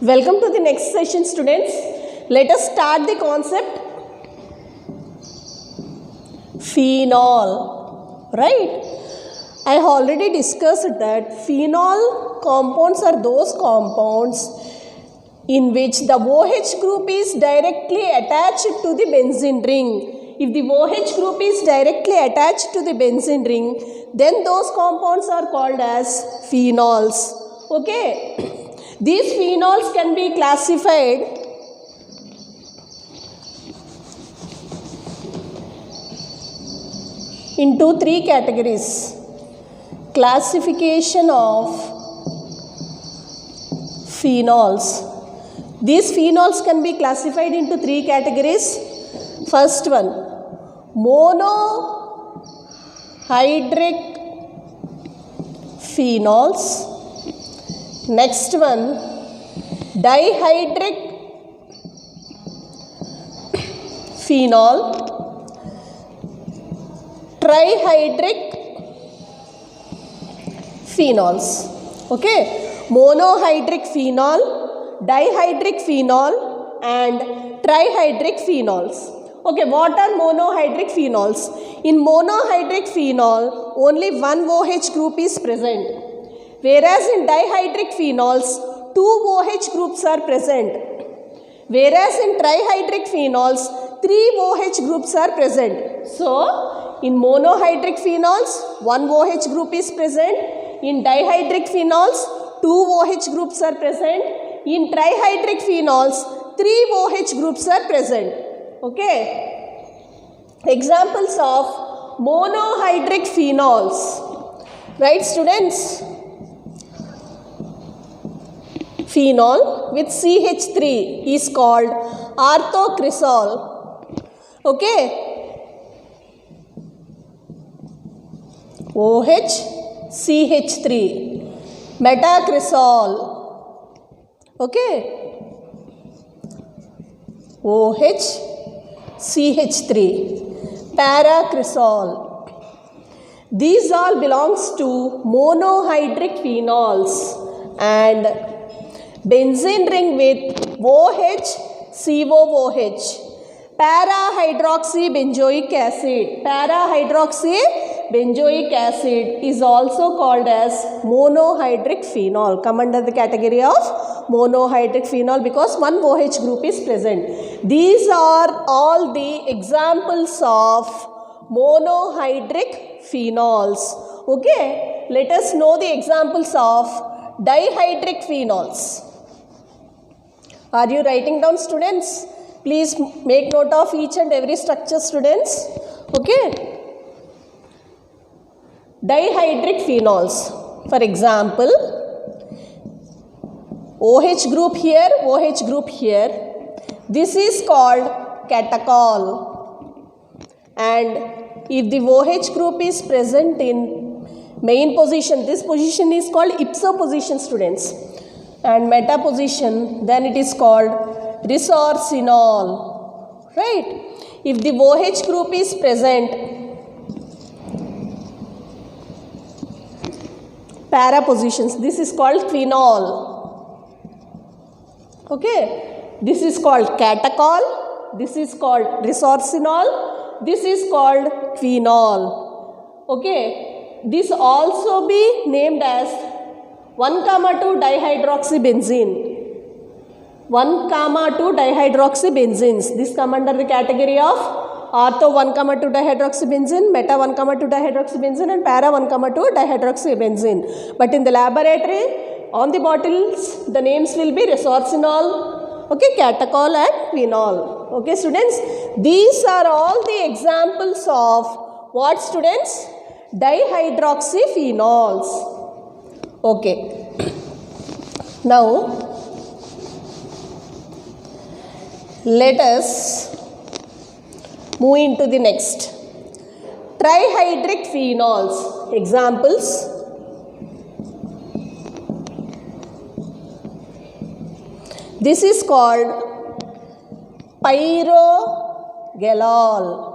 Welcome to the next session, students. Let us start the concept phenol, right? I have already discussed that phenol compounds are those compounds in which the OH group is directly attached to the benzene ring. If the OH group is directly attached to the benzene ring, then those compounds are called as phenols. Okay? These phenols can be classified into three categories. Classification of phenols. These phenols can be classified into three categories. First one, monohydric phenols. Next one, dihydric phenol, trihydric phenols. Okay, monohydric phenol, dihydric phenol and trihydric phenols. Okay, what are monohydric phenols? In monohydric phenol, only one OH group is present, whereas in dihydric phenols, two OH groups are present, whereas in trihydric phenols, three OH groups are present. So, in monohydric phenols, one OH group is present. In dihydric phenols, two OH groups are present. In trihydric phenols, three OH groups are present. Okay. Examples of monohydric phenols. Right, students? Phenol with CH3 is called orthocresol. Okay. OH CH3, metacresol. Okay. OH CH3, paracresol. These all belongs to monohydric phenols and benzene ring with OH COOH. Para-hydroxybenzoic acid. Para-hydroxybenzoic acid is also called as monohydric phenol. Come under the category of monohydric phenol because one OH group is present. These are all the examples of monohydric phenols. Okay, let us know the examples of dihydric phenols. Are you writing down, students? Please make note of each and every structure, students. Okay. Dihydric phenols. For example, OH group here, OH group here. This is called catechol. And if the OH group is present in main position, this position is called ipso position, students. And meta position, then it is called resorcinol. Right? If the OH group is present, para positions, this is called phenol. Okay? This is called catechol. This is called resorcinol. This is called phenol. Okay? This also be named as 1,2 dihydroxybenzene. 1,2 dihydroxybenzenes. This come under the category of ortho 1,2 dihydroxybenzene, meta 1,2 dihydroxybenzene and para 1,2 dihydroxybenzene. But in the laboratory, on the bottles, the names will be resorcinol, okay, catechol and phenol. Okay, students? These are all the examples of what, students? Dihydroxyphenols. Okay. Now, let us move into the next. Trihydric phenols. Examples. This is called pyrogalol.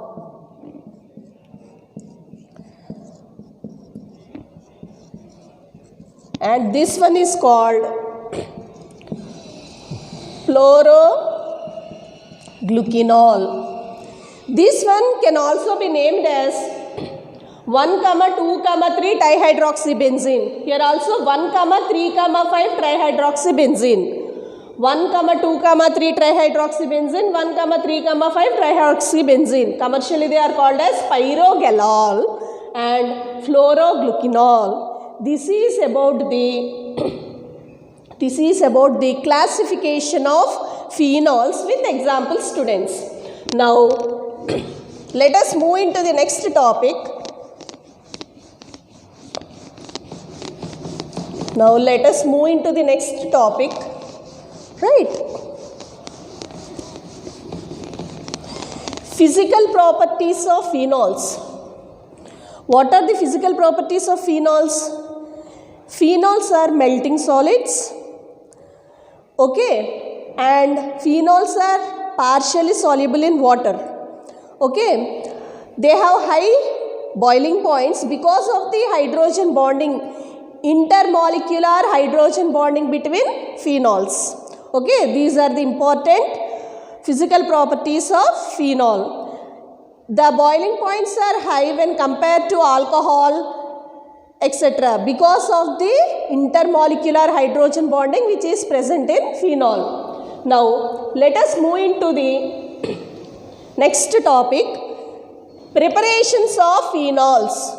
And this one is called Fluoroglucanol. This one can also be named as 1, 2, 3 dihydroxybenzene. Here also 1, 3, 5 trihydroxybenzene. 1, 2, 3 trihydroxybenzene, 1, 3, 5 trihydroxybenzene. Commercially they are called as pyrogalol and fluoroglucanol. This is about the classification of phenols with example, students. Now let us move into the next topic. Right. Physical properties of phenols. What are the physical properties of phenols? Phenols are melting solids. Okay. And phenols are partially soluble in water. Okay. They have high boiling points because of the hydrogen bonding, intermolecular hydrogen bonding between phenols. Okay, these are the important physical properties of phenol. The boiling points are high when compared to alcohol, etc. because of the intermolecular hydrogen bonding which is present in phenol. Now, let us move into the next topic, preparations of phenols.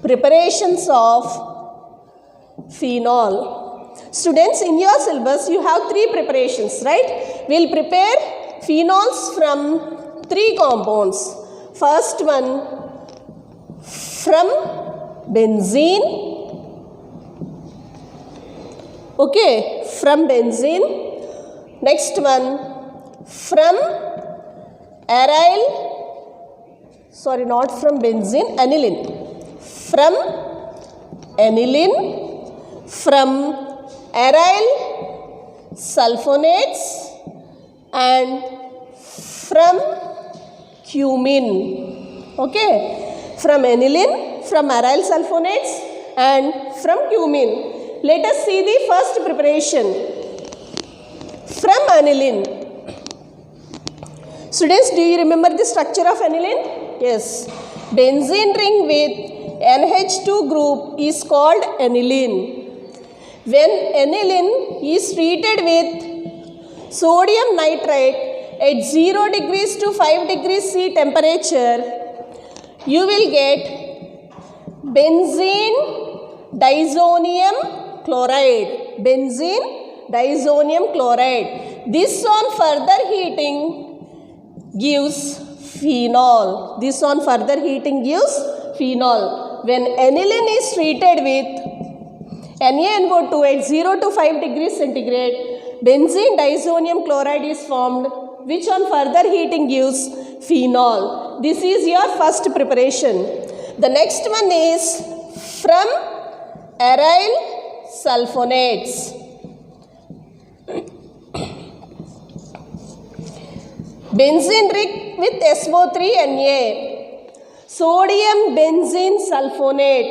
Preparations of phenol. Students, in your syllabus you have 3 preparations, right? We will prepare phenols from 3 compounds. First one from benzene. Okay, from benzene. Next one from aniline. From aniline, from aryl sulfonates, and from cumin. Okay, from aniline, from aryl sulfonates, and from cumin. Let us see the first preparation. From aniline. Students, do you remember the structure of aniline? Yes. Benzene ring with NH2 group is called aniline. When aniline is treated with sodium nitrate at 0 degrees to 5 degrees C temperature, you will get benzene diazonium chloride. Benzene diazonium chloride. This on further heating gives phenol. This on further heating gives phenol. When aniline is treated with NaNO2 at 0 to 5 degrees centigrade, benzene diazonium chloride is formed, which on further heating gives phenol. This is your first preparation. The next one is from aryl sulfonates. Benzene ring with SO3Na. Sodium benzene sulfonate.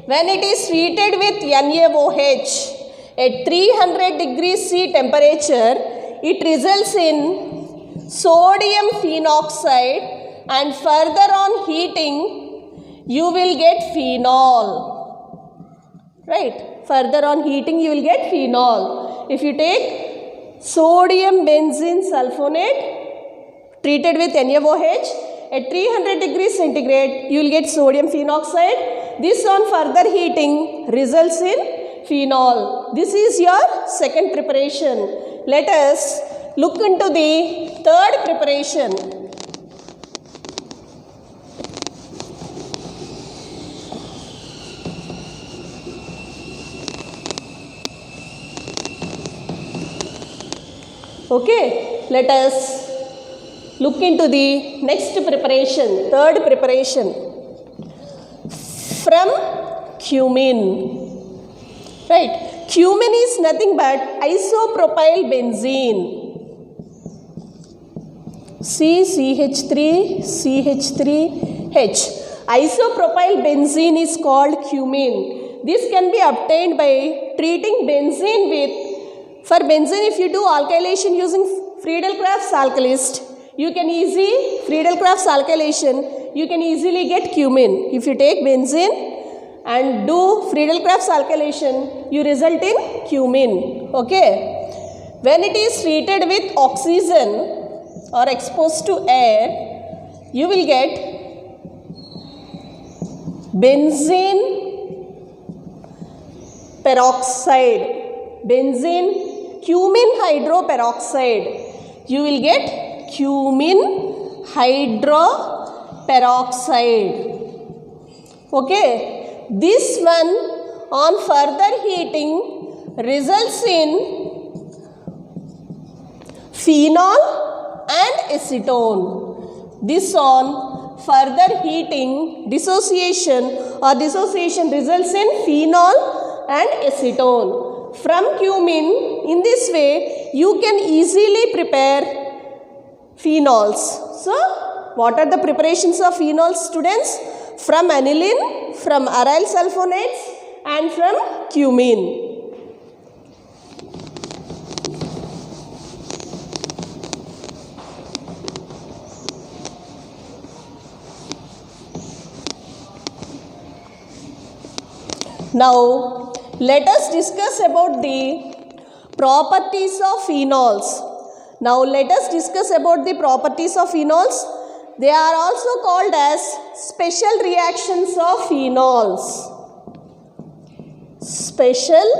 When it is treated with NaOH at 300 degrees C temperature, it results in sodium phenoxide, and further on heating, you will get phenol. Right? Further on heating, you will get phenol. If you take sodium benzene sulfonate treated with NaOH at 300 degrees centigrade, you will get sodium phenoxide. This on further heating results in phenol. This is your second preparation. Let us look into the third preparation. Okay, let us look into the next preparation, third preparation, from cumin. Right, cumin is nothing but isopropyl benzene. CH3CH3H. Isopropyl benzene is called cumin. This can be obtained by treating benzene with, for benzene if you do alkylation using Friedel-Crafts alkylist, you can Friedel-Crafts alkylation, you can easily get cumin. If you take benzene and do Friedel-Crafts alkylation, you result in cumin. Okay. When it is treated with oxygen or exposed to air, you will get benzene peroxide, benzene cumin hydroperoxide. You will get cumin hydroperoxide. Okay. This one on further heating results in phenol and acetone. This on further heating dissociation results in phenol and acetone. From cumin, in this way you can easily prepare phenols. So what are the preparations of phenols, students? From aniline, from aryl sulfonates and from cumin. Now, let us discuss about the properties of phenols. They are also called as special reactions of phenols. Special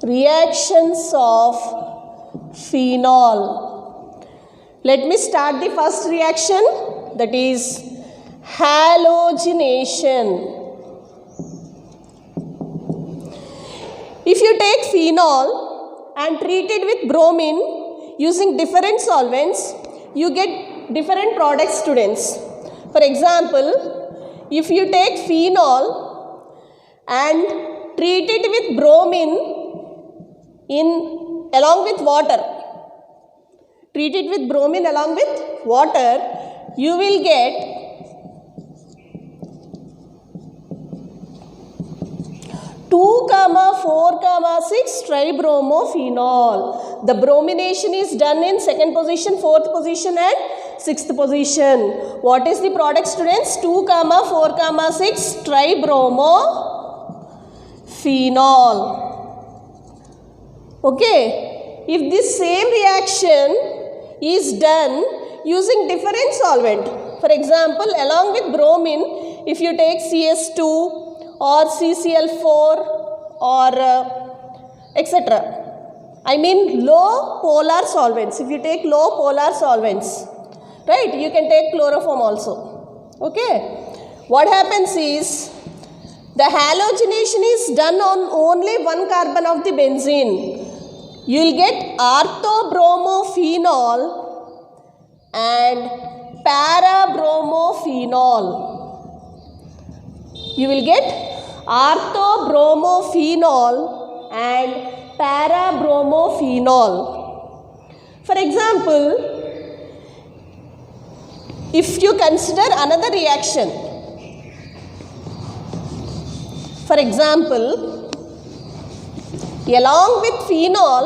reactions of phenol. Let me start the first reaction, that is halogenation. If you take phenol and treat it with bromine using different solvents, you get different products, students. For example, if you take phenol and treat it with bromine along with water, you will get 2,4,6 tribromophenol. The bromination is done in 2nd position, 4th position and 6th position. What is the product, students? 2,4,6 tribromophenol. Okay. If this same reaction is done using different solvent, for example, along with bromine, if you take CS2 or CCl4 or etc. I mean low polar solvents. If you take low polar solvents, right, you can take chloroform also. Okay. What happens is the halogenation is done on only one carbon of the benzene. You will get orthobromophenol and parabromophenol. You will get orthobromophenol and parabromophenol. For example, if you consider another reaction, for example, along with phenol,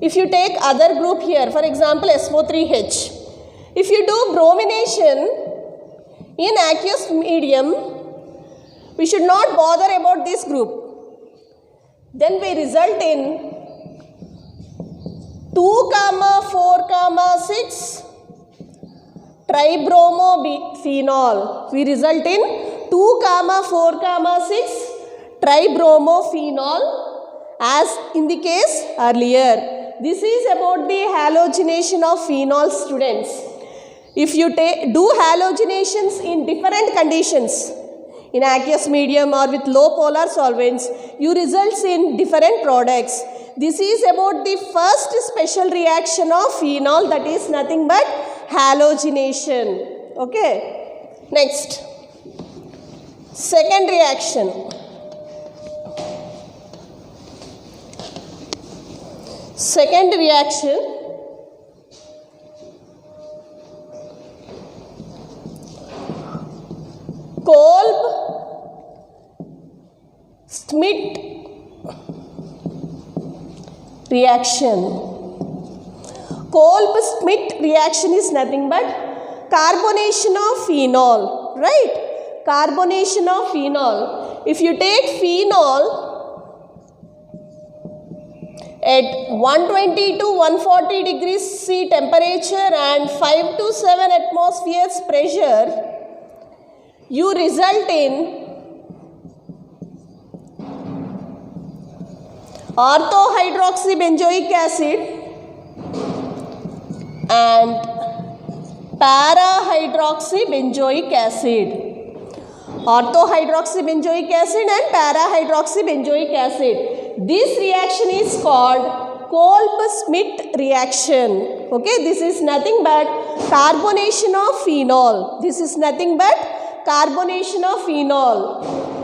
if you take other group here, for example SO3H, if you do bromination in aqueous medium, we should not bother about this group. Then we result in 2,4,6 tribromophenol. We result in 2,4,6 tribromophenol as in the case earlier. This is about the halogenation of phenol, students. If you do halogenations in different conditions, in aqueous medium or with low polar solvents, you results in different products. This is about the first special reaction of phenol, that is nothing but halogenation. Okay. Next, second reaction. Second reaction Schmidt reaction. Kolb-Schmidt reaction is nothing but carbonation of phenol, right? Carbonation of phenol. If you take phenol at 120 to 140 degrees C temperature and 5 to 7 atmospheres pressure, you result in orthohydroxybenzoic acid and para-hydroxybenzoic acid. Orthohydroxybenzoic acid and para-hydroxybenzoic acid. This reaction is called Kolb-Schmidt reaction. Okay, this is nothing but carbonation of phenol. This is nothing but carbonation of phenol.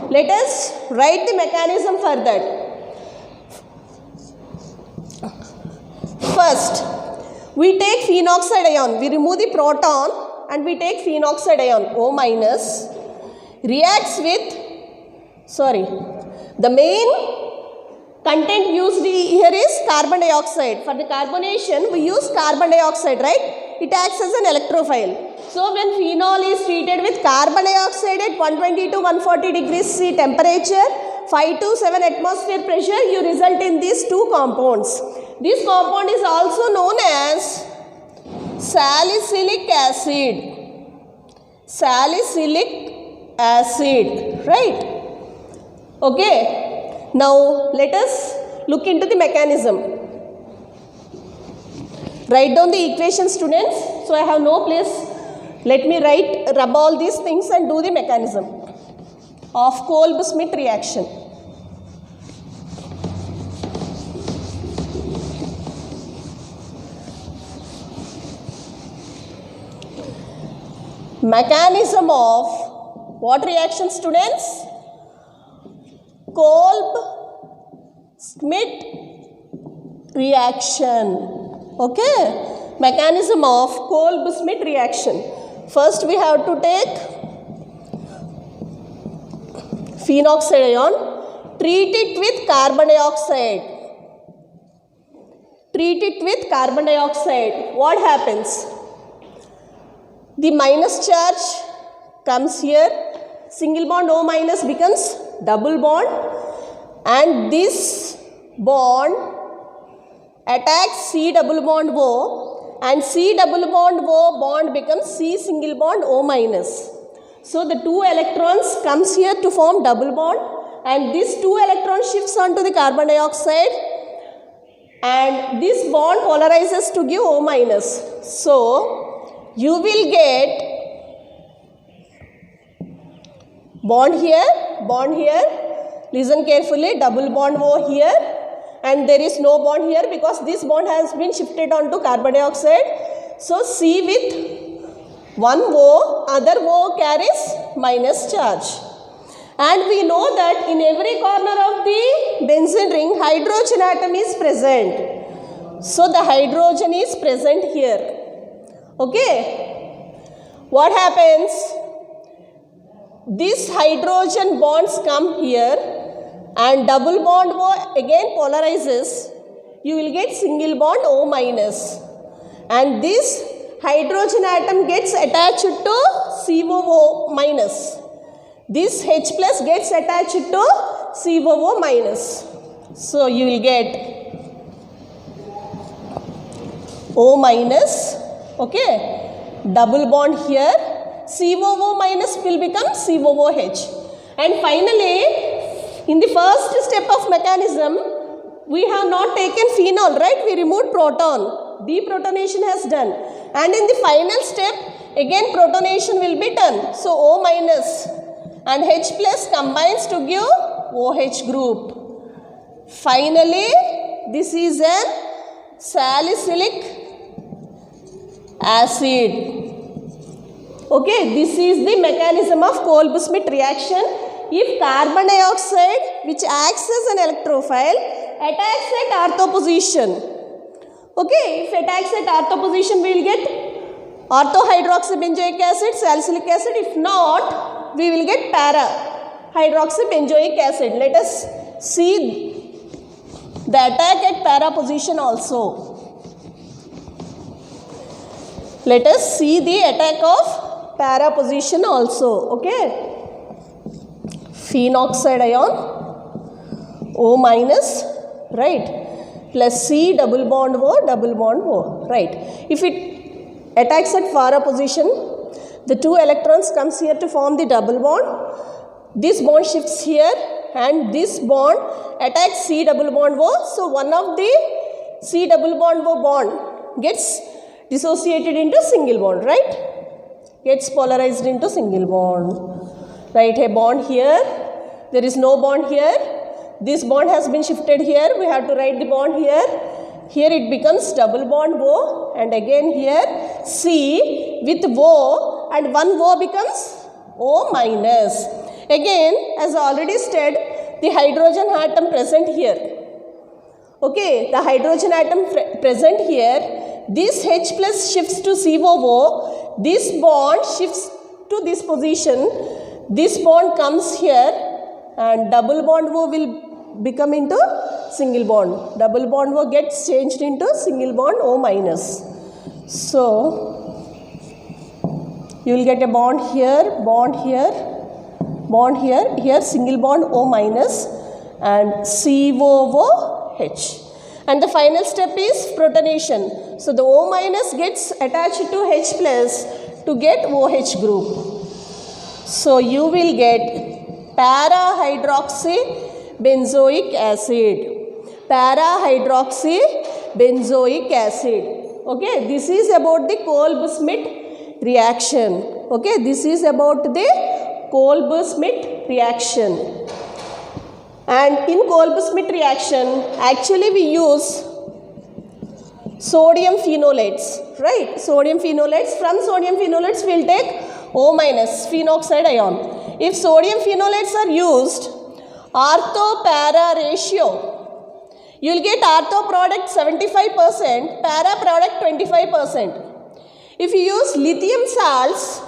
Let us write the mechanism for that. First, we take phenoxide ion. We remove the proton and we take phenoxide ion O minus. Reacts with, the main content used here is carbon dioxide. For the carbonation, we use carbon dioxide, right? It acts as an electrophile. So, when phenol is treated with carbon dioxide at 120 to 140 degrees C temperature, 5 to 7 atmosphere pressure, you result in these two compounds. This compound is also known as salicylic acid. Salicylic acid, right? Okay. Now, let us look into the mechanism. Write down the equation, students. So, I have no place. Let me rub all these things and do the mechanism of Kolb-Schmidt reaction. Mechanism of what reaction, students? Kolb-Schmidt reaction. Okay. Mechanism of Kolb-Schmidt reaction. First we have to take phenoxide ion, treat it with carbon dioxide. Treat it with carbon dioxide. What happens? The minus charge comes here, single bond O minus becomes double bond, and this bond attacks C double bond O, and C double bond O bond becomes C single bond O minus. So, the two electrons comes here to form double bond, and this two electron shifts onto the carbon dioxide, and this bond polarizes to give O minus. So, you will get bond here, listen carefully, double bond O here, and there is no bond here because this bond has been shifted onto carbon dioxide. So, C with one O, other O carries minus charge. And we know that in every corner of the benzene ring, hydrogen atom is present. So, the hydrogen is present here. Okay. What happens? These hydrogen bonds come here and double bond O again polarizes. You will get single bond O minus. And this hydrogen atom gets attached to COO minus. This H plus gets attached to COO minus. So, you will get O minus. Okay, double bond here, COO minus will become COOH. And finally, in the first step of mechanism, we have not taken phenol, right? We removed proton. Deprotonation has done. And in the final step, again protonation will be done. So, O minus and H plus combines to give OH group. Finally, this is an salicylic acid. Okay, this is the mechanism of Kolb-Schmidt reaction. If carbon dioxide, which acts as an electrophile, attacks at ortho position. Okay, if attacks at ortho position, we will get orthohydroxybenzoic acid, salicylic acid. If not, we will get para hydroxybenzoic acid. Let us see the attack at para position also. Let us see the attack of para position also. Okay. Phenoxide ion, O minus, right, plus C double bond O, right. If it attacks at para position, the two electrons comes here to form the double bond. This bond shifts here and this bond attacks C double bond O. So one of the C double bond O bond gets dissociated into single bond, right? Gets polarized into single bond. Write a bond here. There is no bond here. This bond has been shifted here. We have to write the bond here. Here it becomes double bond O, and again here C with O, and one O becomes O minus. Again, as already said, the hydrogen atom present here. Okay, the hydrogen atom present here. This H plus shifts to COO. This bond shifts to this position. This bond comes here, and double bond O will become into single bond. Double bond O gets changed into single bond O minus. So, you will get a bond here, bond here, bond here, here single bond O minus and COOH. And the final step is protonation. So, the O minus gets attached to H plus to get OH group. So, you will get para-hydroxybenzoic acid. Para-hydroxybenzoic acid. Okay, this is about the Kolb-Schmitt reaction. Okay, this is about the Kolb-Schmitt reaction. And in Kolb-Schmitt reaction, actually we use sodium phenolates, right? Sodium phenolates. From sodium phenolates, we will take O minus phenoxide ion. If sodium phenolates are used, ortho-para ratio, you will get ortho product 75%, para product 25%. If you use lithium salts,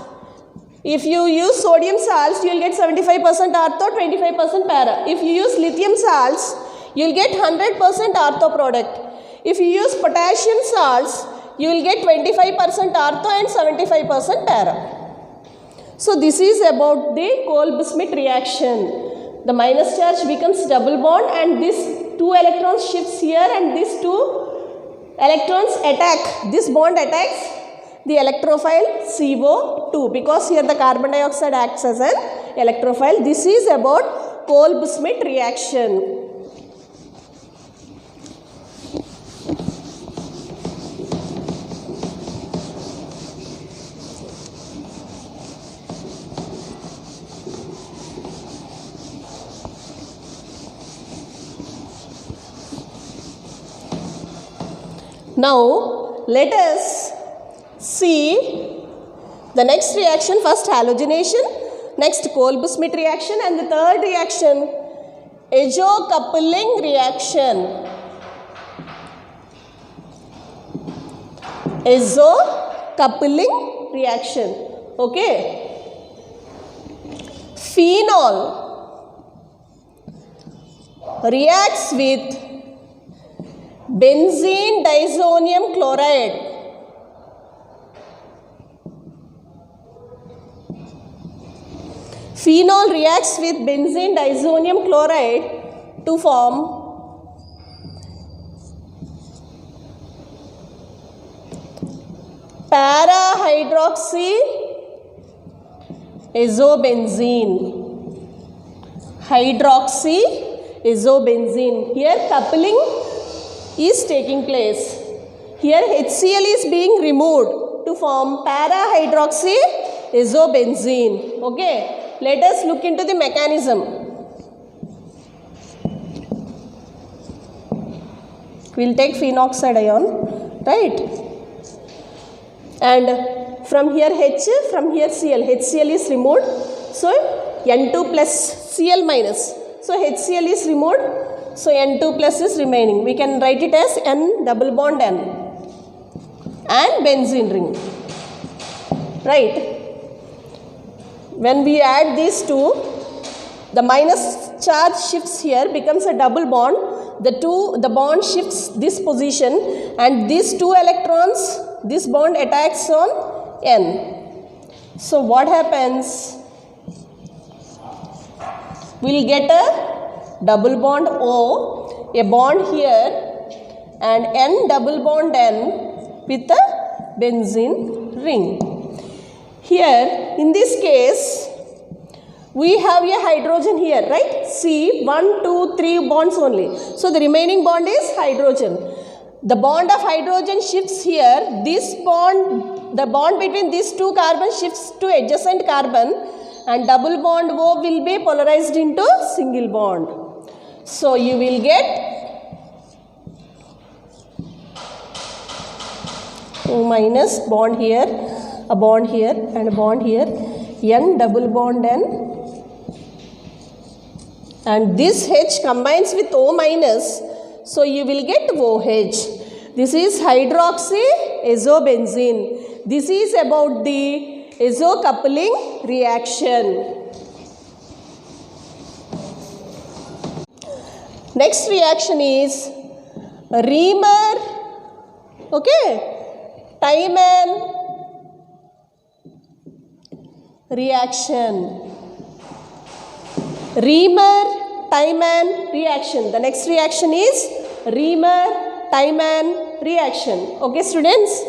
if you use sodium salts, you will get 75% ortho, 25% para. If you use lithium salts, you will get 100% ortho product. If you use potassium salts, you will get 25% ortho and 75% para. So this is about the Kolb-Schmitt reaction. The minus charge becomes double bond, and this two electrons shifts here, and these two electrons attack, this bond attacks the electrophile CO2, because here the carbon dioxide acts as an electrophile. This is about Kolb-Schmitt reaction. Now, let us see the next reaction. First halogenation, next Kolb-Schmitt reaction, and the third reaction, azo-coupling reaction. Azo-coupling reaction. Okay. Phenol reacts with benzene diazonium chloride. Phenol reacts with benzene diazonium chloride to form para-hydroxy azobenzene. Hydroxy azobenzene. Here coupling is taking place. Here HCl is being removed to form para-hydroxy azobenzene. Okay. Let us look into the mechanism. We will take phenoxide ion, right? And from here H, from here Cl. HCl is removed. So N2 plus Cl minus. So HCl is removed. So N2 plus is remaining. We can write it as N double bond N and benzene ring. Right. When we add these two, The minus charge shifts here, becomes a double bond. The bond shifts this position, and these 2 electrons, this bond attacks on N. So what happens? We'll get a double bond O, a bond here, and N double bond N with a benzene ring. Here, in this case, we have a hydrogen here, right? See, 1, 2, 3 bonds only. So the remaining bond is hydrogen. The bond of hydrogen shifts here. This bond, the bond between these 2 carbons shifts to adjacent carbon, and double bond O will be polarized into single bond. So you will get O minus bond here, a bond here, and a bond here, N double bond N. And this H combines with O minus, so you will get OH. This is hydroxyazobenzene. This is about the azo coupling reaction. Next reaction is Reamer, Tiemann reaction. Reamer-Tiemann reaction. The next reaction is Reamer-Tiemann reaction. Okay, students?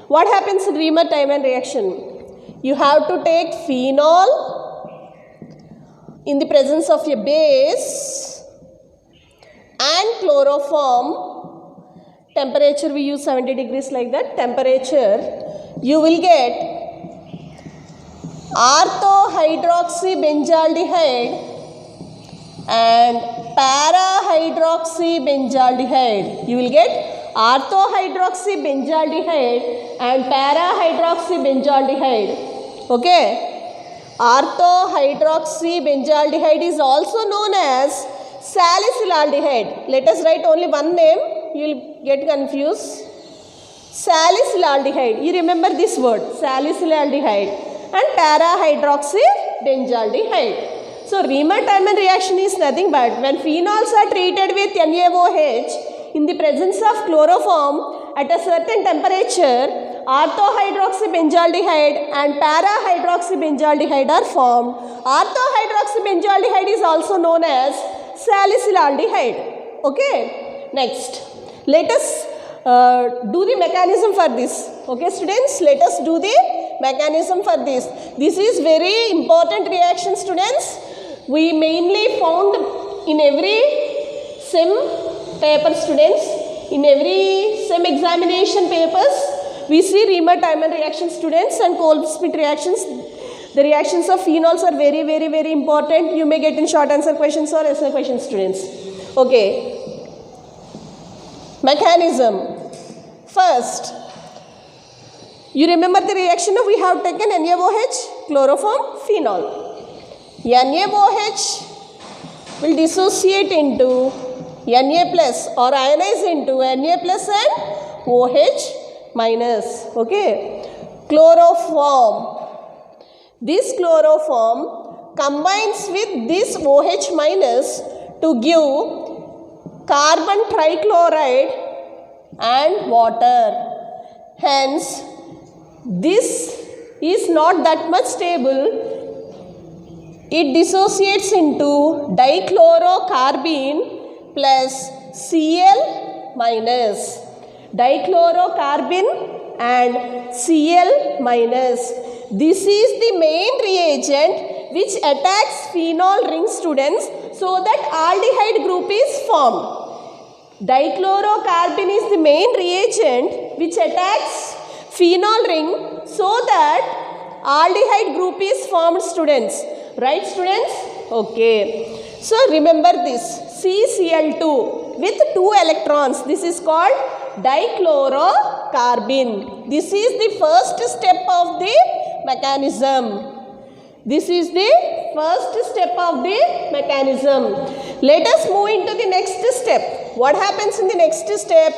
What happens in Reamer-Tiemann reaction? You have to take phenol in the presence of a base and chloroform. Temperature we use 70 degrees like that. Temperature, you will get orthohydroxybenzaldehyde and para-hydroxybenzaldehyde. You will get orthohydroxybenzaldehyde and para-hydroxybenzaldehyde. Okay. Orthohydroxybenzaldehyde is also known as salicylaldehyde. Let us write only one name. You will get confused. Salicylaldehyde. You remember this word, salicylaldehyde and para-hydroxybenzaldehyde. So Reamer-Tiemann reaction is nothing but when phenols are treated with NaOH in the presence of chloroform at a certain temperature, orthohydroxybenzaldehyde and para-hydroxybenzaldehyde are formed. Orthohydroxybenzaldehyde is also known as salicylaldehyde. Okay. Next, let us do the mechanism for this. Okay, students, let us do the mechanism for this. This is very important reaction, students. We mainly found in every SEM paper, students. In every SEM examination papers, we see Reamer-Tiemann reaction, students, and Cole-Smith reactions. The reactions of phenols are very, very, very important. You may get in short answer questions or essay questions, students. Okay. Mechanism. First, you remember the reaction we have taken NaOH, chloroform, phenol. NaOH will dissociate into Na plus or ionize into Na plus and OH minus. Okay. Chloroform. This chloroform combines with this OH minus to give carbon trichloride and water. Hence, this is not that much stable. It dissociates into dichlorocarbene plus Cl minus. Dichlorocarbene and Cl minus. This is the main reagent which attacks phenol ring, students, so that aldehyde group is formed. Dichlorocarbene is the main reagent which attacks phenol ring so that aldehyde group is formed, students. Right, students? Okay. So remember this, CCl2 with 2 electrons. This is called dichlorocarbene. This is the first step of the mechanism. This is the first step of the mechanism. Let us move into the next step. What happens in the next step?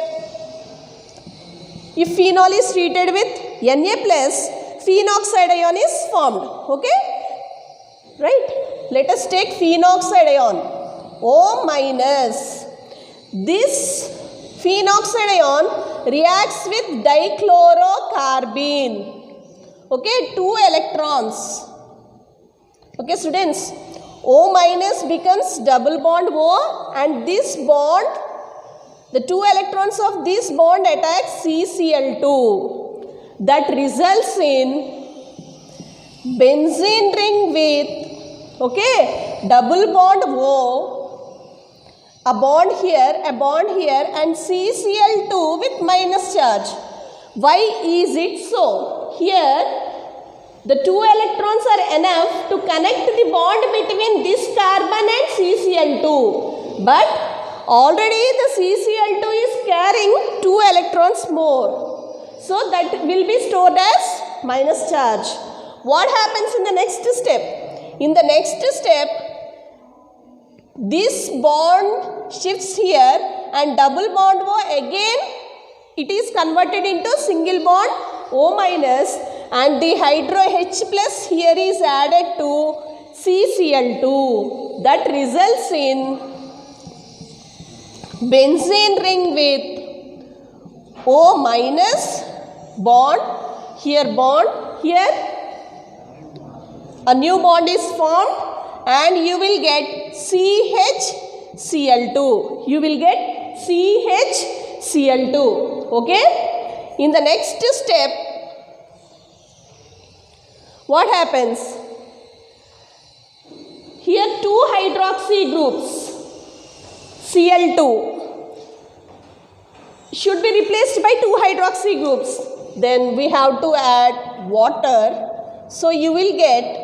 If phenol is treated with Na plus, phenoxide ion is formed. Okay? Right? let us take phenoxide ion, O minus. This phenoxide ion reacts with dichlorocarbene. Okay, 2 electrons. Okay, students, O minus becomes double bond O, and this bond, the 2 electrons of this bond attack CCl2. That results in benzene ring with, okay, double bond O, a bond here, and CCl2 with minus charge. Why is it so? Here, the 2 electrons are enough to connect the bond between this carbon and CCl2. But already the CCl2 is carrying 2 electrons more. So that will be stored as minus charge. What happens in the next step? In the next step, this bond shifts here and double bond O again, it is converted into single bond O minus, and the hydro H plus here is added to CCl2. That results in benzene ring with O minus bond, here a new bond is formed, and you will get CHCl2. You will get CHCl2. Okay? In the next step, what happens? Here 2 hydroxy groups, Cl2, should be replaced by 2 hydroxy groups. Then we have to add water. So you will get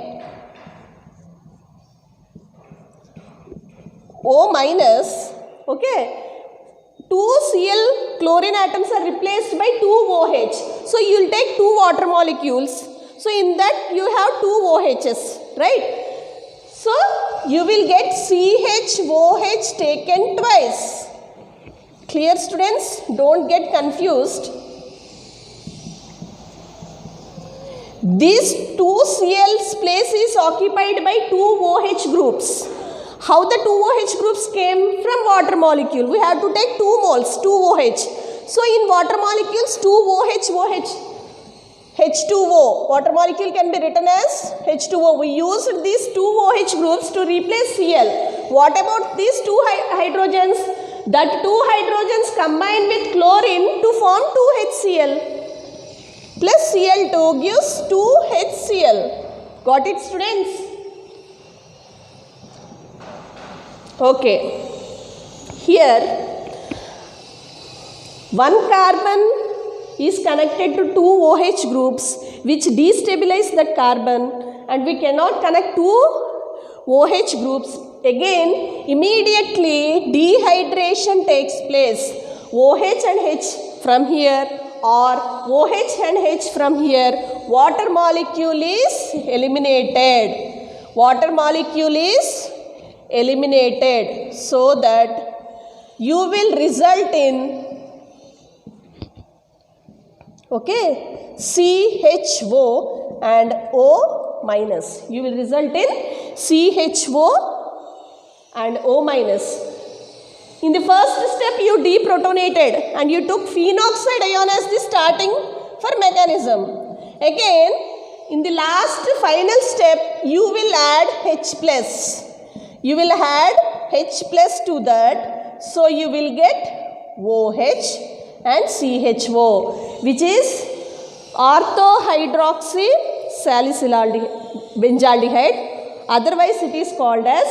O minus, okay. 2 Cl chlorine atoms are replaced by 2 OH. So you will take 2 water molecules. So in that you have 2 OHs, right? So you will get CHOH taken twice. Clear, students? Don't get confused. These 2 Cl's place is occupied by 2 OH groups. How the 2 OH groups came? From water molecule. We have to take 2 moles, 2 OH. So in water molecules, 2 OH, H2O. Water molecule can be written as H2O. We used these 2 OH groups to replace Cl. What about these 2 hydrogens? That 2 hydrogens combine with chlorine to form 2 HCl. Plus Cl2 gives 2 HCl. Got it, students? Okay. Here, one carbon is connected to 2 OH groups which destabilize that carbon, and we cannot connect 2 OH groups. Again, immediately dehydration takes place. OH and H from here, or OH and H from here, water molecule is eliminated. Water molecule is eliminated, so that you will result in, okay, CHO and O minus. You will result in CHO and O minus. In the first step, you deprotonated and you took phenoxide ion as the starting for mechanism. Again, in the last final step, you will add H plus. You will add H plus to that. So, you will get OH and CHO, which is orthohydroxy benzaldehyde. Otherwise, it is called as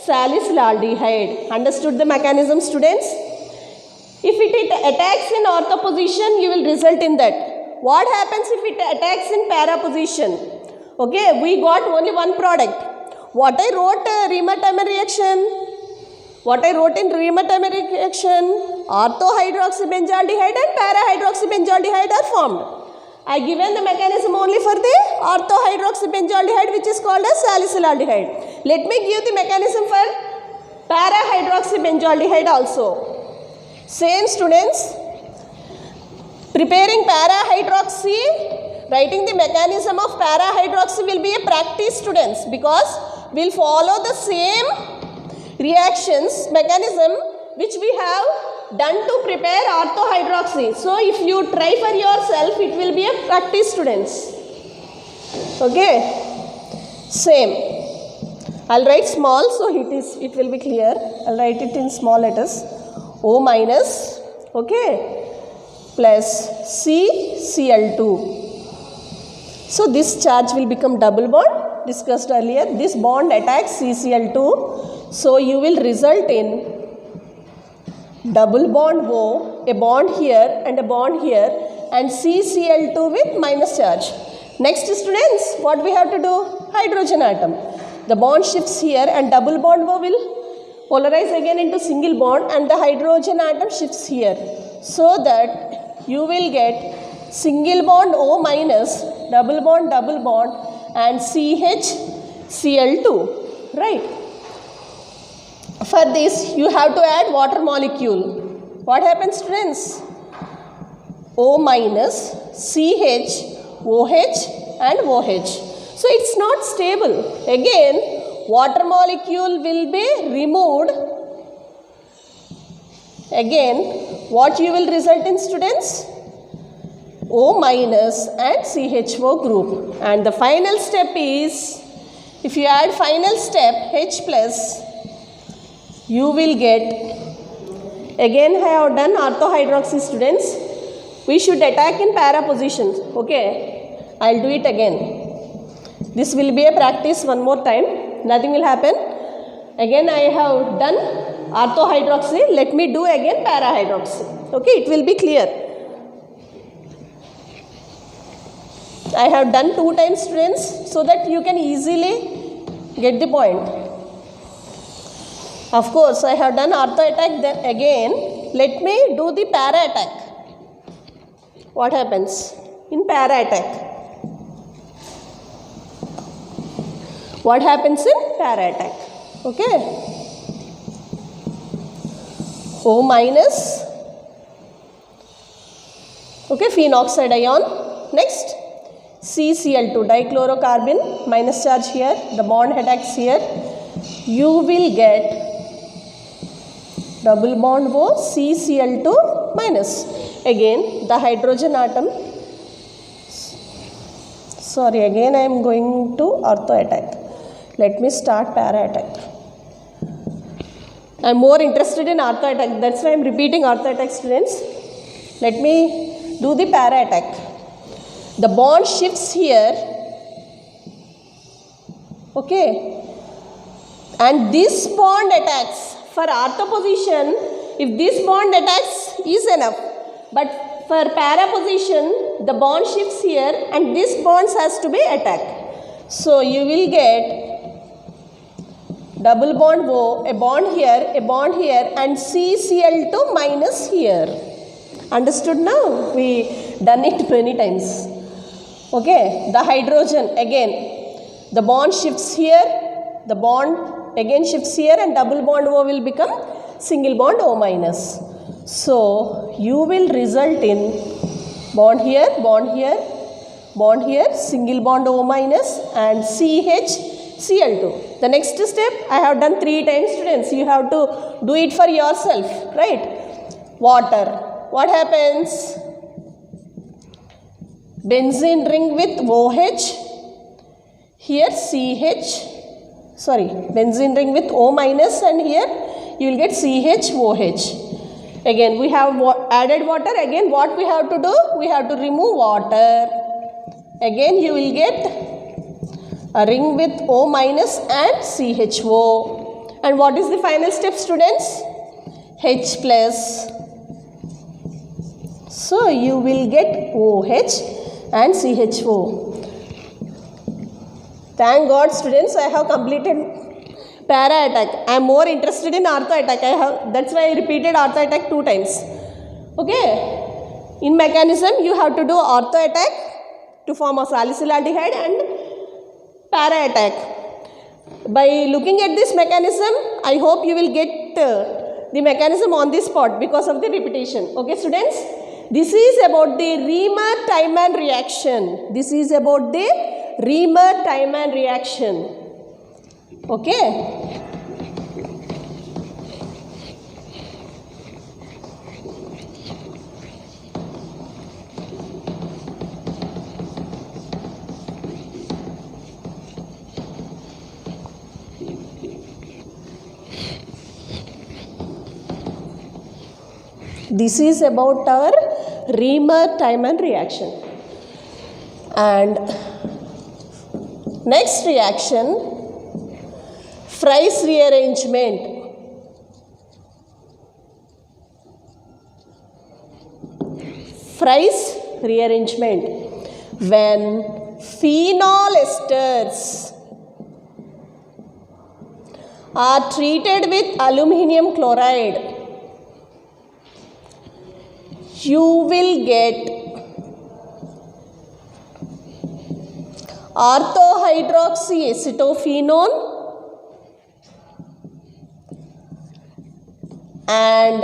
salicylaldehyde. Understood the mechanism, students? If it attacks in ortho position, you will result in that. What happens if it attacks in para position? Okay, we got only one product. What I wrote Riemann-Tiemann reaction? What I wrote in Riemann-Tiemann reaction? Orthohydroxy benzaldehyde and para-hydroxy benzaldehyde are formed. I given the mechanism only for the orthohydroxy benzaldehyde, which is called as salicylaldehyde. Let me give the mechanism for para-hydroxy benzaldehyde also. Same, students. Preparing para-hydroxy, writing the mechanism of para-hydroxy will be a practice, students, because will follow the same reactions mechanism which we have done to prepare orthohydroxy. So if you try for yourself, it will be a practice, students. Okay, same. I'll write small so it will be clear. I'll write it in small letters. O minus, okay, plus CCl2. So this charge will become double bond, discussed earlier. This bond attacks CCl2. So you will result in double bond O, a bond here and a bond here, and CCl2 with minus charge. Next, students, what we have to do? Hydrogen atom. The bond shifts here and double bond O will polarize again into single bond, and the hydrogen atom shifts here. So that you will get single bond O minus, double bond, and CHCl2, right? For this, you have to add water molecule. What happens, students? O minus, CH, OH and OH. So it's not stable. Again, water molecule will be removed. Again, what you will result in, students? O minus and CHO group. And the final step is, if you add final step H plus, you will get, again I have done orthohydroxy, students. We should attack in para positions. Okay, I'll do it again. This will be a practice one more time. Nothing will happen. Again I have done orthohydroxy. Let me do again parahydroxy. Okay, it will be clear. I have done 2 times, students, so that you can easily get the point. Of course, I have done ortho attack, then again let me do the para attack. What happens in para attack? What happens in para attack? Okay. O minus, okay, phenoxide ion. Next, CCl2, dichlorocarbon, minus charge here, the bond attacks here. You will get double bond O, CCl2 minus. Again, the hydrogen atom. Sorry, again I am going to ortho attack. Let me start para attack. I am more interested in ortho attack. That's why I am repeating ortho attack, students. Let me do the para attack. The bond shifts here. Okay. And this bond attacks. For ortho position, if this bond attacks is enough. But for para position, the bond shifts here and this bond has to be attacked. So you will get double bond O, a bond here, and CCl2 minus here. Understood now? We done it many times. Okay, the hydrogen again, the bond shifts here, the bond again shifts here, and double bond O will become single bond O minus. So you will result in bond here, single bond O minus, and CHCl2. The next step I have done 3 times, students. You have to do it for yourself, right? Water. What happens? Benzene ring with OH. Here benzene ring with O minus, and here you will get CHOH. Again we have added water. Again what we have to do? We have to remove water. Again you will get a ring with O minus and CHO. And what is the final step, students? H plus. So you will get OH and CHO. Thank God, students, I have completed para attack. I am more interested in ortho attack. That's why I repeated ortho attack 2 times. Okay. In mechanism, you have to do ortho attack to form a salicylaldehyde and para attack. By looking at this mechanism, I hope you will get the mechanism on this spot because of the repetition. Okay, students? This is about the Reamer-Tiemann reaction. Okay. This is about our Reamer-Tiemann reaction. And next reaction, Fries rearrangement. Fries rearrangement. When phenol esters are treated with aluminium chloride, you will get orthohydroxyacetophenone and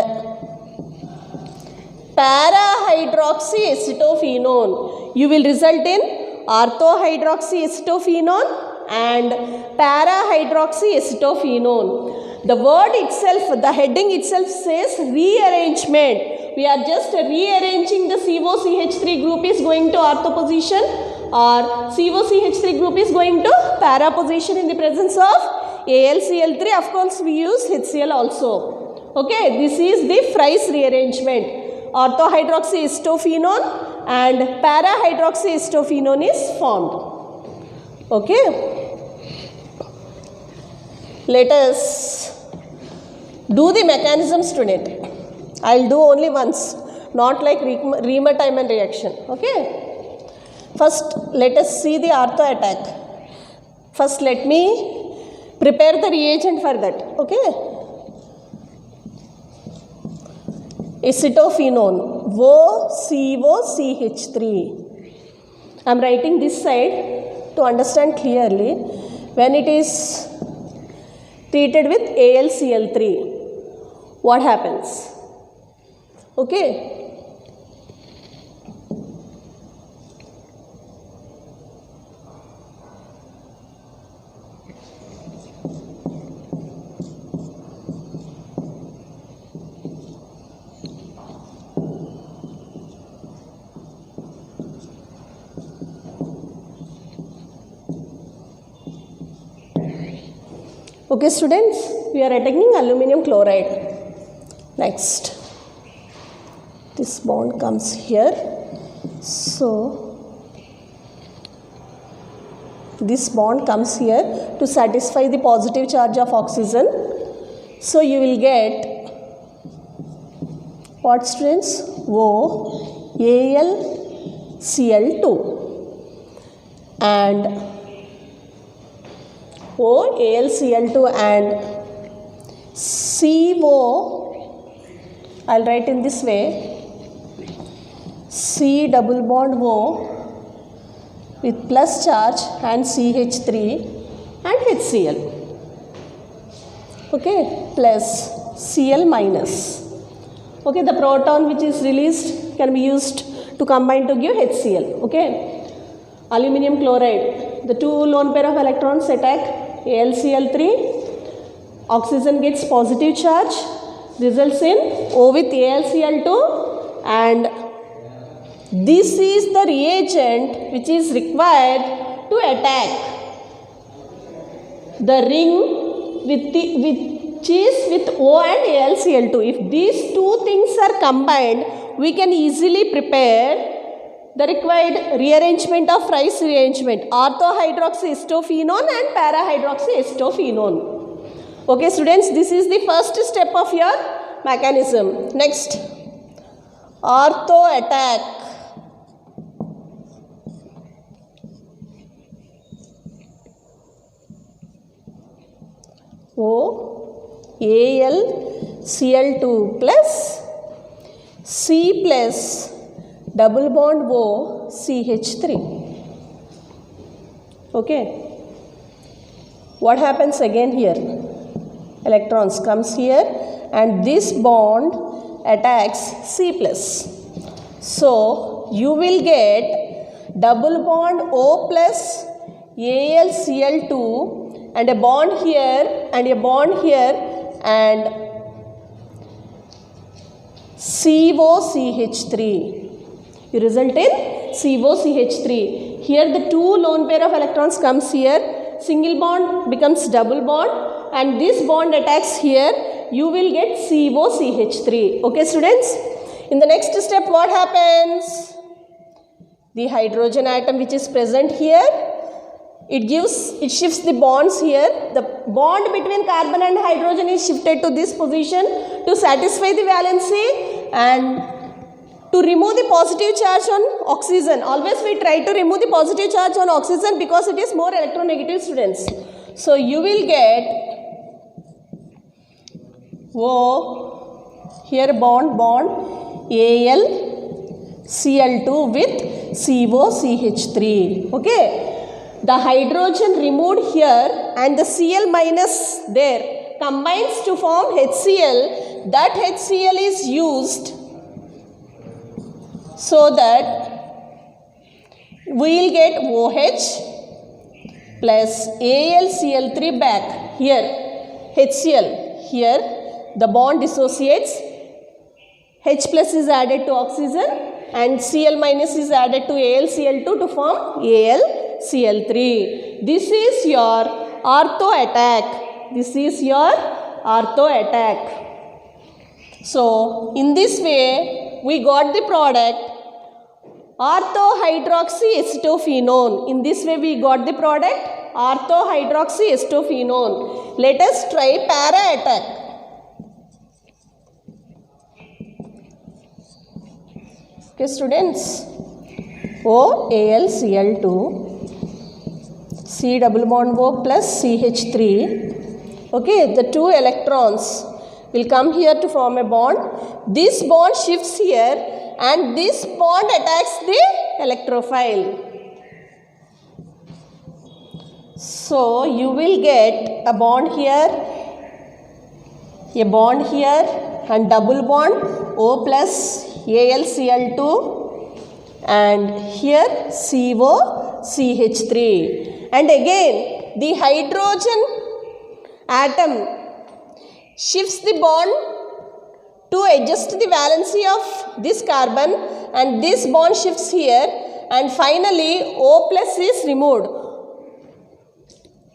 parahydroxyacetophenone. You will result in orthohydroxyacetophenone and parahydroxyacetophenone. The word itself, the heading itself says rearrangement. We are just rearranging the COCH3 group is going to ortho position, or COCH3 group is going to para position in the presence of AlCl3. Of course, we use HCl also. Okay, this is the Fries rearrangement. Orthohydroxyacetophenone and parahydroxyacetophenone is formed. Okay. Let us do the mechanism, student. I will do only once, not like Reamer-Tiemann reaction. Okay. First, let us see the ortho attack. First, let me prepare the reagent for that. Okay. Acetophenone, OCOCH3. I am writing this side to understand clearly. When it is treated with AlCl3, what happens? Okay. Okay, students, we are attacking aluminium chloride. Next, this bond comes here. So, this bond comes here to satisfy the positive charge of oxygen. So, you will get what, students? OAlCl2 and OAlCl2 and CO, I will write in this way, C double bond O with plus charge and CH3 and HCl. Okay, plus Cl minus. Okay, the proton which is released can be used to combine to give HCl. Okay, aluminium chloride, the two lone pair of electrons attack AlCl3, oxygen gets positive charge, results in O with AlCl2, and this is the reagent which is required to attack the ring which is with O and AlCl2. If these two things are combined, we can easily prepare the required rearrangement of Fries rearrangement, orthohydroxyacetophenone and parahydroxyacetophenone. Okay, students, this is the first step of your mechanism. Next, ortho attack. OAlCl2 plus C plus double bond O CH3. Okay. What happens again here? Electrons comes here and this bond attacks C plus. So you will get double bond O plus AlCl2 and a bond here and a bond here and COCH3. You result in COCH3. Here the two lone pair of electrons comes here, single bond becomes double bond and this bond attacks here, you will get COCH3. Okay students? In the next step what happens? The hydrogen atom which is present here, it shifts the bonds here. The bond between carbon and hydrogen is shifted to this position to satisfy the valency and to remove the positive charge on oxygen. Always we try to remove the positive charge on oxygen because it is more electronegative, students. So you will get here bond AlCl2 with COCH3. Okay. The hydrogen removed here and the Cl minus there combines to form HCl. That HCl is used so that we will get OH plus AlCl3 back here, HCl. Here the bond dissociates, H plus is added to oxygen and Cl minus is added to AlCl2 to form AlCl3. This is your ortho attack. This is your ortho attack. So in this way we got the product orthohydroxyacetophenone. In this way we got the product orthohydroxyacetophenone. Let us try para attack. Okay students, OAlCl2, C double bond O plus CH3. Okay, the two electrons will come here to form a bond. This bond shifts here and this bond attacks the electrophile. So you will get a bond here and double bond O plus AlCl2 and here COCH3. And again the hydrogen atom shifts the bond to adjust the valency of this carbon and this bond shifts here and finally O plus is removed.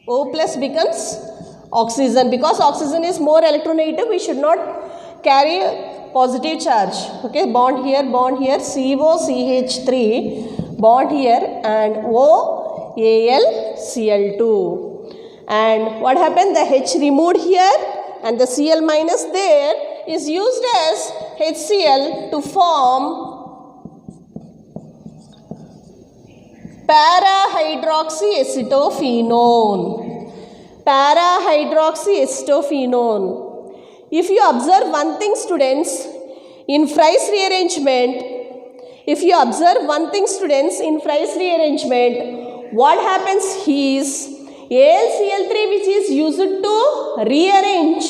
O plus becomes oxygen. Because oxygen is more electronegative, we should not carry positive charge. Okay, bond here, COCH3, bond here and OAlCl2. And what happened? The H removed here and the Cl minus there is used as HCl to form para-hydroxyacetophenone. Para-hydroxyacetophenone. If you observe one thing, students, in Fry's rearrangement, what happens is AlCl3 which is used to rearrange.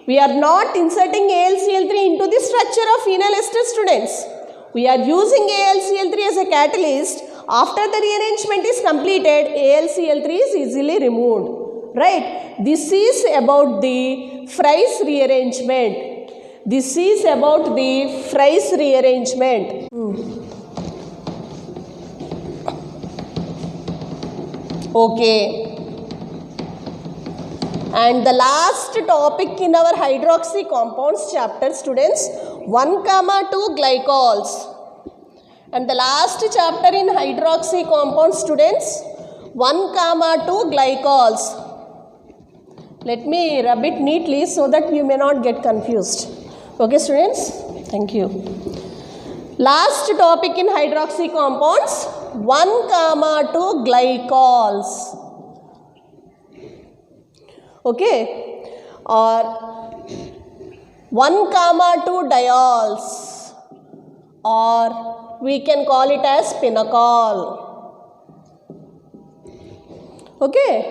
We are not inserting AlCl3 into the structure of phenyl ester, students. We are using AlCl3 as a catalyst. After the rearrangement is completed, AlCl3 is easily removed. Right? This is about the Fry's rearrangement. Okay. And the last topic in our hydroxy compounds chapter, students, 1,2 glycols. And the last chapter in hydroxy compounds, students, 1,2 glycols. Let me rub it neatly so that you may not get confused. Okay, students? Thank you. Last topic in hydroxy compounds, 1,2 glycols. Okay, or 1,2 diols, or we can call it as pinacol. Okay,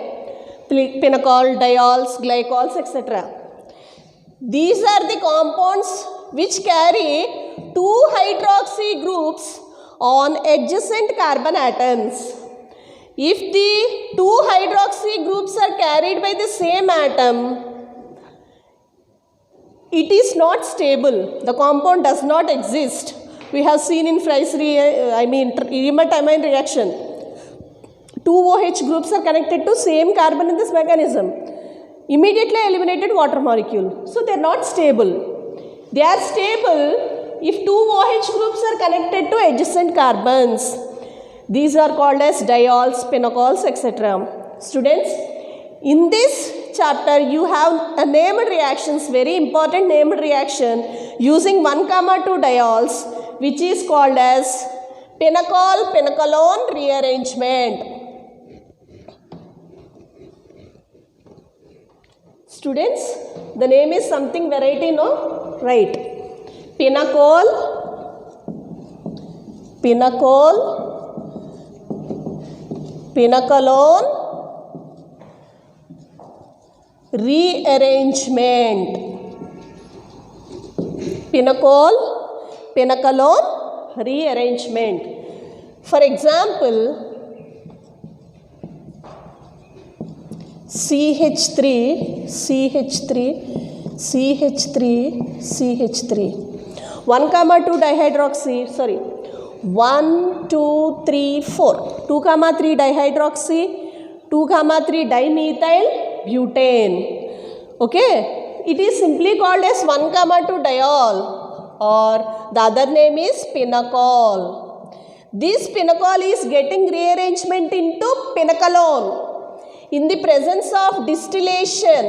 pinacol, diols, glycols, etc. These are the compounds which carry 2 hydroxy groups on adjacent carbon atoms. If the two hydroxy groups are carried by the same atom, it is not stable. The compound does not exist. We have seen in Fries Riemann-Tamine reaction. Two OH groups are connected to same carbon in this mechanism. Immediately eliminated water molecule. So they are not stable. They are stable if two OH groups are connected to adjacent carbons. These are called as diols, pinacols, etc. Students, in this chapter you have a named reactions, very important named reaction using 1,2 diols, which is called as pinacol-pinacolone rearrangement. Students, the name is something variety, no? Right. Pinacol, pinacolone rearrangement. Pinacol, pinacolone rearrangement. For example, CH3, 1,2 dihydroxy, 1, 2, 3, 4, 2,3 dihydroxy, 2,3 dimethyl butane. Okay, it is simply called as 1,2 diol, or the other name is pinacol. This pinacol is getting rearrangement into pinacolone in the presence of distillation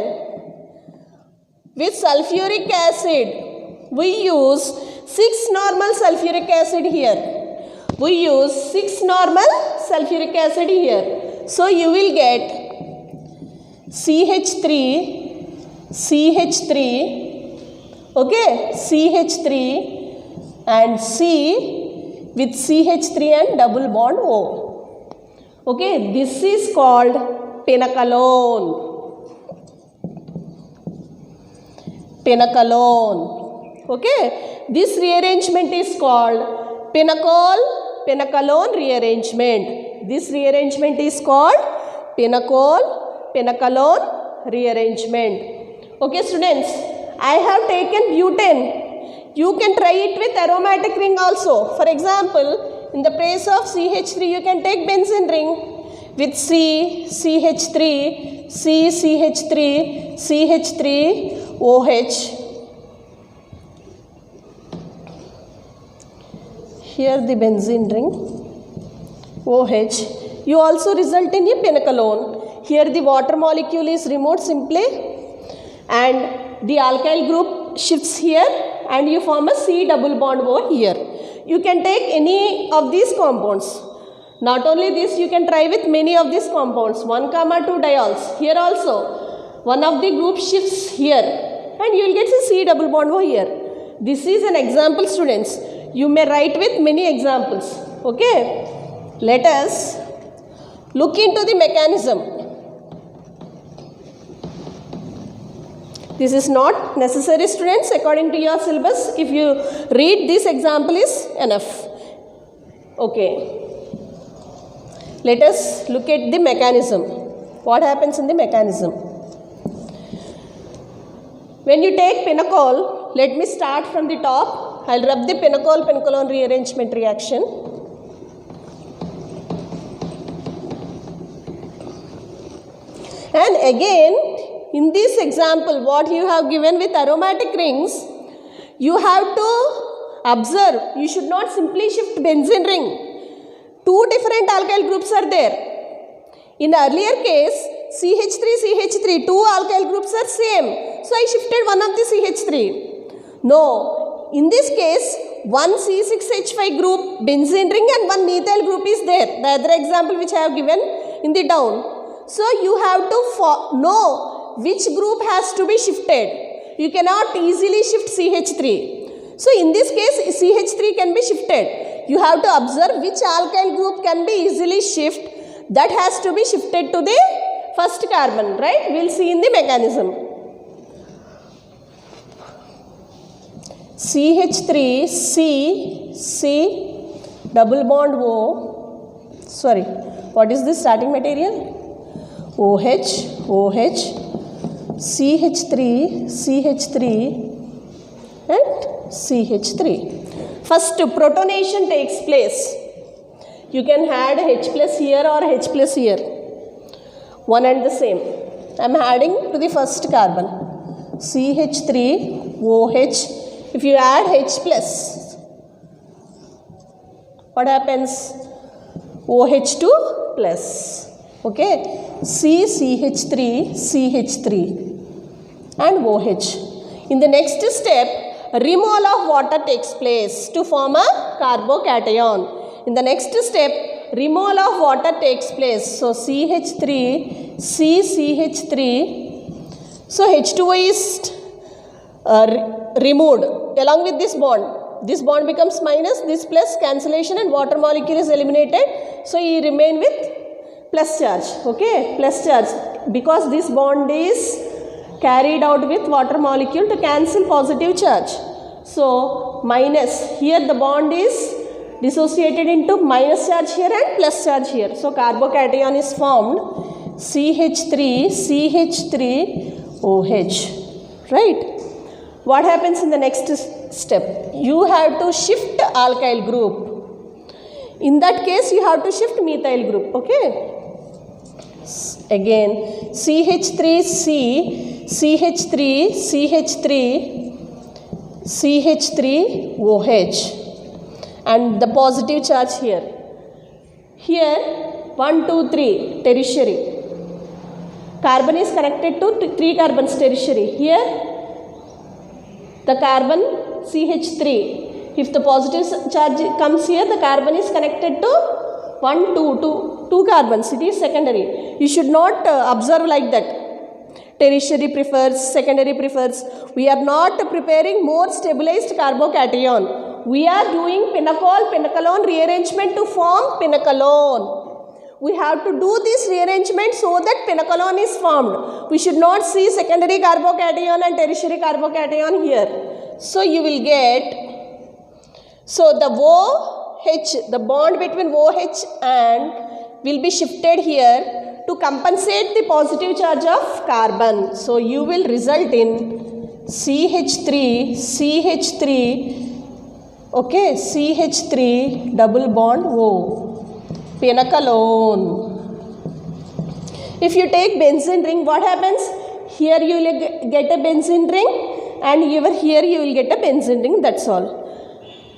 with sulfuric acid. We use 6 normal sulfuric acid here. We use 6 normal sulfuric acid here. So you will get CH3, okay, CH3 and C with CH3 and double bond O. Okay, this is called pinacolone. Okay, this rearrangement is called pinacol-pinacolone rearrangement. This rearrangement is called pinacol-pinacolone rearrangement. Okay, students, I have taken butane. You can try it with aromatic ring also. For example, in the place of CH3, you can take benzene ring with CH3, CH3, OH. Here the benzene ring, OH. You also result in a pinacolone. Here the water molecule is removed simply and the alkyl group shifts here and you form a C double bond O here. You can take any of these compounds. Not only this, you can try with many of these compounds. 1,2 diols. Here also, one of the group shifts here and you will get a C double bond O here. This is an example, students. You may write with many examples. Okay. Let us look into the mechanism. This is not necessary, students, according to your syllabus. If you read this example is enough. Okay. Let us look at the mechanism. What happens in the mechanism? When you take pinacol, let me start from the top. I'll rub the pinacol-pinacolone rearrangement reaction. And again, in this example, what you have given with aromatic rings, you have to observe. You should not simply shift benzene ring. Two different alkyl groups are there. In earlier case, CH3, two alkyl groups are same. So I shifted one of the CH3. No, in this case, one C6H5 group benzene ring and one methyl group is there. The other example which I have given in the down. So you have to know which group has to be shifted. You cannot easily shift CH3. So in this case, CH3 can be shifted. You have to observe which alkyl group can be easily shifted. That has to be shifted to the first carbon, right? We'll see in the mechanism. CH3, C, double bond O, What is the starting material? OH, OH, CH3, CH3 and CH3. First protonation takes place. You can add H plus here or H plus here. One and the same. I am adding to the first carbon. CH3, OH. If you add H plus, what happens? OH2 plus. Okay. CH3, CH3 and OH. In the next step, removal of water takes place to form a carbocation. In the next step, removal of water takes place. So CH3, CH3. So H2O is removed along with this bond. This bond becomes minus, this plus, cancellation, and water molecule is eliminated. So you remain with plus charge. Okay, plus charge, because this bond is carried out with water molecule to cancel positive charge. So minus, here the bond is dissociated into minus charge here and plus charge here. So carbocation is formed, CH3, CH3, OH. Right? What happens in the next step? You have to shift alkyl group. In that case, you have to shift methyl group. Okay? Again, CH3C, CH3, CH3, CH3, OH, and the positive charge here. Here, 1, 2, 3, tertiary. Carbon is connected to 3 carbons tertiary. Here, the carbon CH3. If the positive charge comes here, the carbon is connected to 1, 2 carbons. It is secondary. You should not observe like that. Tertiary prefers, secondary prefers. We are not preparing more stabilized carbocation. We are doing pinacol-pinacalone rearrangement to form pinacalone. We have to do this rearrangement so that pinacalone is formed. We should not see secondary carbocation and tertiary carbocation here. So you will get, so the OH, the bond between OH and will be shifted here to compensate the positive charge of carbon. So you will result in CH3, CH3, okay, CH3 double bond O, pinacalone. If you take benzene ring, what happens? Here you will get a benzene ring and here you will get a benzene ring, that's all.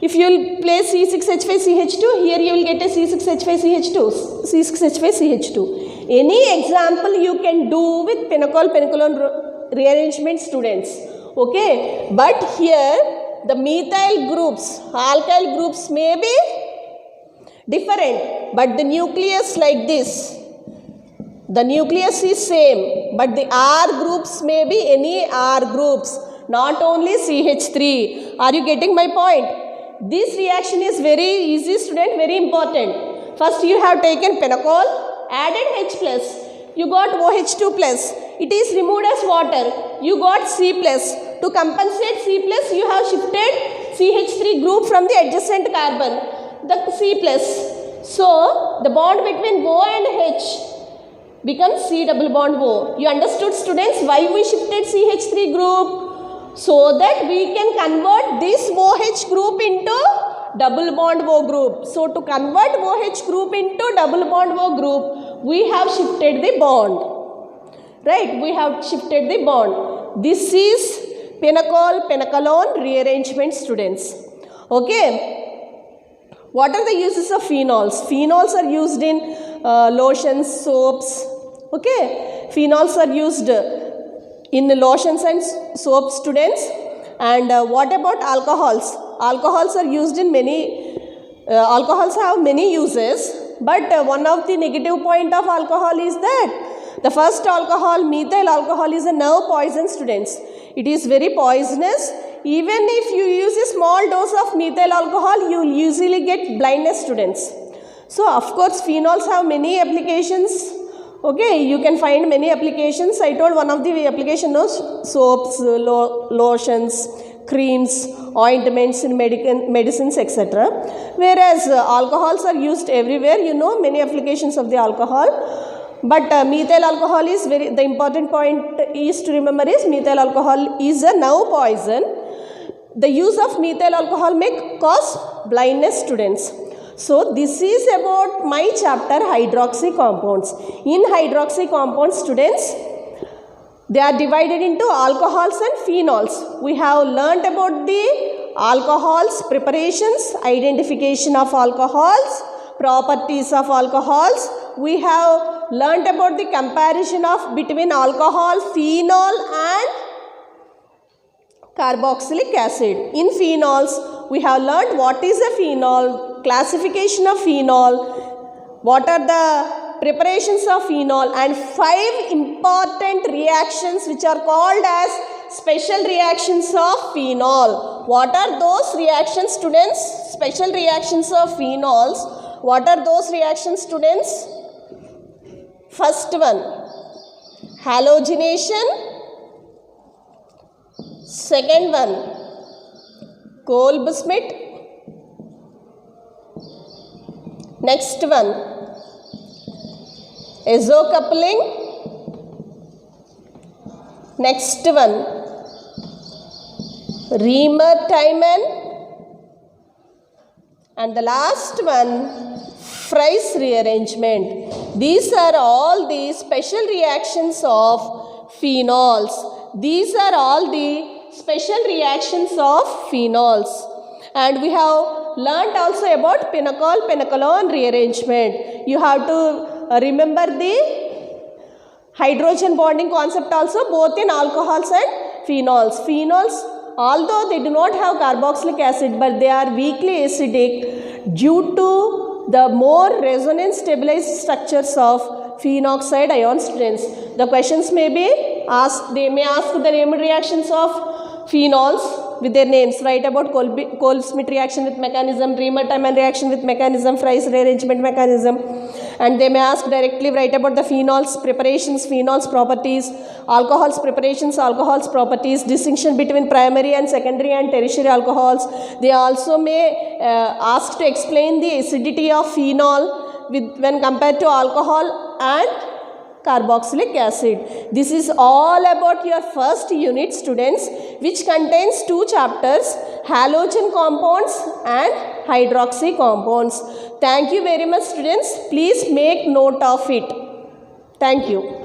If you will place C6H5CH2, here you will get a C6H5CH2, C6H5CH2. Any example you can do with pinacol-pinacalone rearrangement, students. Okay, but here the methyl groups, alkyl groups may be different, but the nucleus like this. The nucleus is same, but the R groups may be any R groups, not only CH3. Are you getting my point? This reaction is very easy, student, very important. First you have taken pinacol, added H plus, you got OH2 plus, it is removed as water, you got C plus. To compensate C plus, you have shifted CH3 group from the adjacent carbon, the C plus. So the bond between O and H becomes C double bond O. You understood, students, why we shifted CH3 group? So that we can convert this OH group into double bond O group. So to convert OH group into double bond O group, we have shifted the bond. Right? We have shifted the bond. This is pinacol-pinacalone rearrangement, students. Okay. What are the uses of phenols? Phenols are used in lotions, soaps. Okay. Phenols are used in lotions and soap, students. And what about alcohols? Alcohols are used in many, alcohols have many uses, but one of the negative point of alcohol is that the first alcohol, methyl alcohol, is a nerve poison, students. It is very poisonous. Even if you use a small dose of methyl alcohol, you will usually get blindness, students. So of course phenols have many applications. Okay, you can find many applications. I told one of the application was soaps, lotions, creams, ointments in medicines, etc. Whereas alcohols are used everywhere, you know, many applications of the alcohol. But methyl alcohol is the important point is to remember is methyl alcohol is a nerve poison. The use of methyl alcohol may cause blindness, students. So this is about my chapter hydroxy compounds. In hydroxy compounds, students, they are divided into alcohols and phenols. We have learnt about the alcohols, preparations, identification of alcohols, properties of alcohols. We have learnt about the comparison of between alcohol, phenol and carboxylic acid. In phenols, we have learnt what is a phenol, classification of phenol, what are the preparations of phenol, and 5 important reactions which are called as special reactions of phenol. What are those reactions, students? Special reactions of phenols. What are those reactions, students? First one, halogenation. Second one, Kolb-Schmitt. Next one, azocoupling. Next one, Riemer-Tiemann. And the last one, Fries rearrangement. These are all the special reactions of phenols. These are all the special reactions of phenols. And we have learnt also about pinacol rearrangement. You have to remember the hydrogen bonding concept also, both in alcohols and phenols. Phenols, although they do not have carboxylic acid, but they are weakly acidic due to the more resonance stabilized structures of phenoxide ion, students. The questions may be asked, they may ask the named reactions of phenols with their names. Write about Kolb-Schmitt reaction with mechanism, Riemer-Tiemann reaction with mechanism, Fries rearrangement mechanism. And they may ask directly, write about the phenols preparations, phenols properties, alcohols preparations, alcohols properties, distinction between primary and secondary and tertiary alcohols. They also may ask to explain the acidity of phenol when compared to alcohol and carboxylic acid. This is all about your first unit, students, which contains 2 chapters, halogen compounds and hydroxy compounds. Thank you very much, students. Please make note of it. Thank you.